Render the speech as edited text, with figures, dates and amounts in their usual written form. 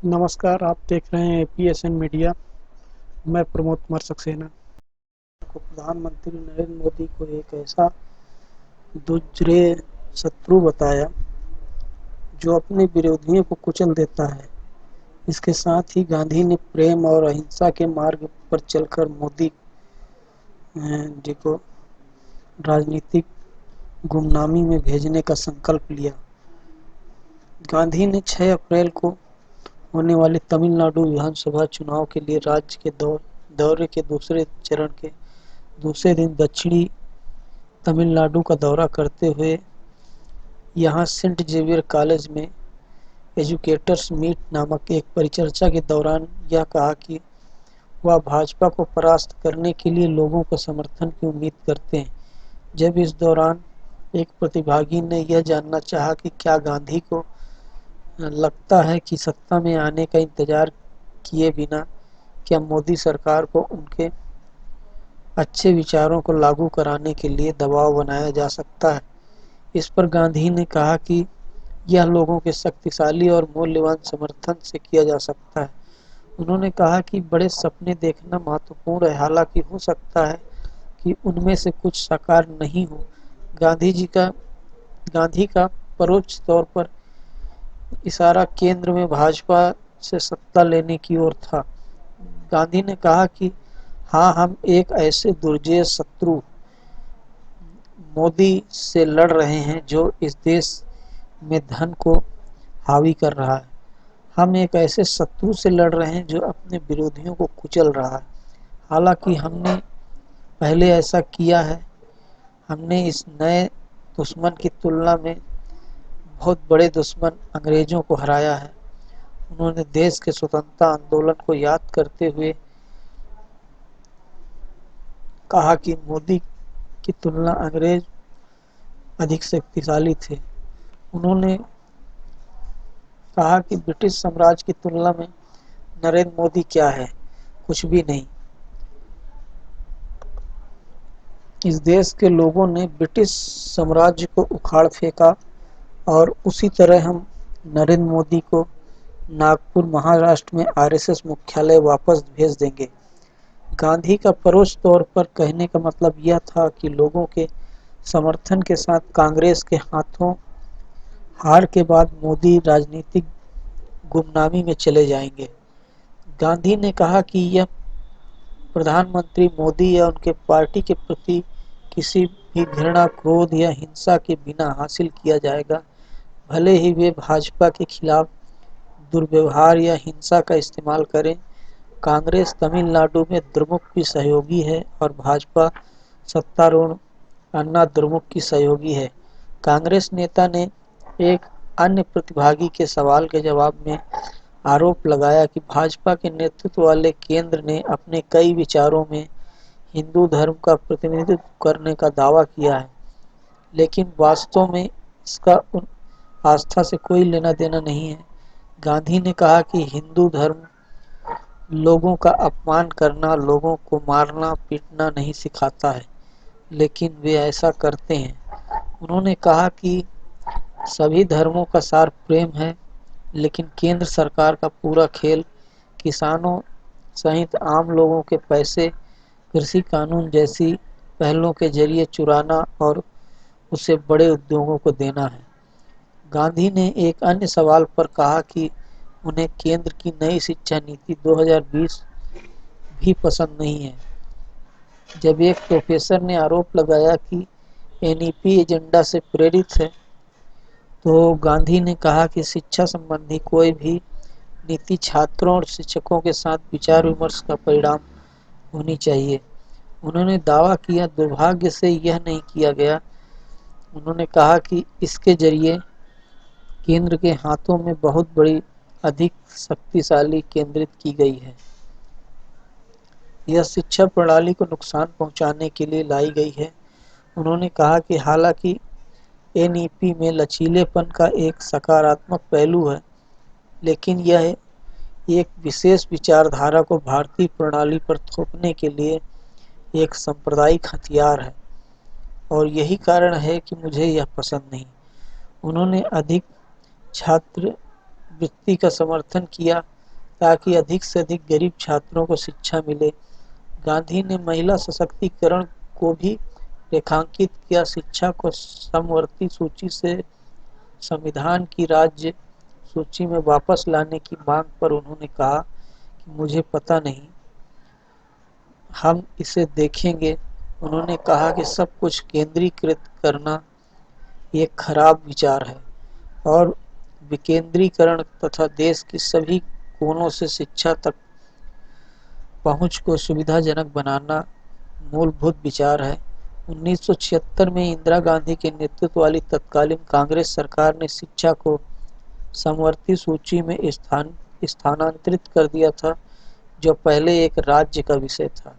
नमस्कार। आप देख रहे हैं एपीएसएन मीडिया। मैं प्रमोद कुमार सक्सेना को प्रधानमंत्री नरेंद्र मोदी को एक ऐसा दुर्जय शत्रु बताया जो अपने विरोधियों को कुचल देता है। इसके साथ ही गांधी ने प्रेम और अहिंसा के मार्ग पर चलकर मोदी जी को राजनीतिक गुमनामी में भेजने का संकल्प लिया। गांधी ने 6 अप्रैल को होने वाले तमिलनाडु विधानसभा चुनाव के लिए राज्य के दौरे के दूसरे चरण के दूसरे दिन दक्षिणी तमिलनाडु का दौरा करते हुए यहां सेंट जेवियर कॉलेज में एजुकेटर्स मीट नामक एक परिचर्चा के दौरान यह कहा कि वह भाजपा को परास्त करने के लिए लोगों को समर्थन की उम्मीद करते हैं। जब इस दौरान एक प्रतिभागी ने यह जानना चाहा कि क्या गांधी को लगता है कि सत्ता में आने का इंतजार किए बिना क्या मोदी सरकार को उनके अच्छे विचारों को लागू कराने के लिए दबाव बनाया जा सकता है, इस पर गांधी ने कहा कि यह लोगों के शक्तिशाली और मूल्यवान समर्थन से किया जा सकता है। उन्होंने कहा कि बड़े सपने देखना महत्वपूर्ण है, हालांकि हो सकता है कि उनमें से कुछ साकार नहीं हो। गांधी का परोक्ष तौर पर इशारा केंद्र में भाजपा से सत्ता लेने की ओर था। गांधी ने कहा कि हाँ, हम एक ऐसे दुर्जय शत्रु मोदी से लड़ रहे हैं जो इस देश में धन को हावी कर रहा है। हम एक ऐसे शत्रु से लड़ रहे हैं जो अपने विरोधियों को कुचल रहा है। हालांकि हमने पहले ऐसा किया है। हमने इस नए दुश्मन की तुलना में बहुत बड़े दुश्मन अंग्रेजों को हराया है। उन्होंने देश के स्वतंत्रता आंदोलन को याद करते हुए कहा कि मोदी की तुलना अंग्रेज अधिक शक्तिशाली थे। उन्होंने कहा कि ब्रिटिश साम्राज्य की तुलना में नरेंद्र मोदी क्या है, कुछ भी नहीं। इस देश के लोगों ने ब्रिटिश साम्राज्य को उखाड़ फेंका और उसी तरह हम नरेंद्र मोदी को नागपुर महाराष्ट्र में आरएसएस मुख्यालय वापस भेज देंगे। गांधी का परोक्ष तौर पर कहने का मतलब यह था कि लोगों के समर्थन के साथ कांग्रेस के हाथों हार के बाद मोदी राजनीतिक गुमनामी में चले जाएंगे। गांधी ने कहा कि यह प्रधानमंत्री मोदी या उनके पार्टी के प्रति किसी भी घृणा, क्रोध या हिंसा के बिना हासिल किया जाएगा, भले ही वे भाजपा के खिलाफ दुर्व्यवहार या हिंसा का इस्तेमाल करें। कांग्रेस तमिलनाडु में द्रमुक की सहयोगी है और भाजपा सत्तारूढ़ अन्ना द्रमुक की सहयोगी है। कांग्रेस नेता ने एक अन्य प्रतिभागी के सवाल के जवाब में आरोप लगाया कि भाजपा के नेतृत्व वाले केंद्र ने अपने कई विचारों में हिंदू धर्म का प्रतिनिधित्व करने का दावा किया है, लेकिन वास्तव में इसका उन आस्था से कोई लेना देना नहीं है। गांधी ने कहा कि हिंदू धर्म लोगों का अपमान करना, लोगों को मारना पीटना नहीं सिखाता है, लेकिन वे ऐसा करते हैं। उन्होंने कहा कि सभी धर्मों का सार प्रेम है, लेकिन केंद्र सरकार का पूरा खेल किसानों सहित आम लोगों के पैसे कृषि कानून जैसी पहलों के जरिए चुराना और उसे बड़े उद्योगों को देना है। गांधी ने एक अन्य सवाल पर कहा कि उन्हें केंद्र की नई शिक्षा नीति 2020 भी पसंद नहीं है। जब एक प्रोफेसर ने आरोप लगाया कि एनईपी एजेंडा से प्रेरित है, तो गांधी ने कहा कि शिक्षा संबंधी कोई भी नीति छात्रों और शिक्षकों के साथ विचार विमर्श का परिणाम होनी चाहिए। उन्होंने दावा किया, दुर्भाग्य से यह नहीं किया गया। उन्होंने कहा कि इसके जरिए केंद्र के हाथों में बहुत बड़ी अधिक शक्तिशाली केंद्रित की गई है। यह शिक्षा प्रणाली को नुकसान पहुंचाने के लिए लाई गई है। उन्होंने कहा कि हालांकि एनईपी में लचीलेपन का एक सकारात्मक पहलू है, लेकिन यह एक विशेष विचारधारा को भारतीय प्रणाली पर थोपने के लिए एक सांप्रदायिक हथियार है और यही कारण है कि मुझे यह पसंद नहीं। उन्होंने अधिक छात्रवृत्ति का समर्थन किया, ताकि अधिक से अधिक गरीब छात्रों को शिक्षा मिले। गांधी ने महिला सशक्तिकरण को भी रेखांकित किया। शिक्षा को समवर्ती सूची से संविधान की राज्य सूची में वापस लाने की मांग पर उन्होंने कहा कि मुझे पता नहीं, हम इसे देखेंगे। उन्होंने कहा कि सब कुछ केंद्रीकृत करना एक खराब विचार है और विकेंद्रीकरण तथा देश की सभी कोनों से शिक्षा तक पहुंच को सुविधाजनक बनाना मूलभूत विचार है। 1976 में इंदिरा गांधी के नेतृत्व वाली तत्कालीन कांग्रेस सरकार ने शिक्षा को समवर्ती सूची में स्थानांतरित कर दिया था, जो पहले एक राज्य का विषय था।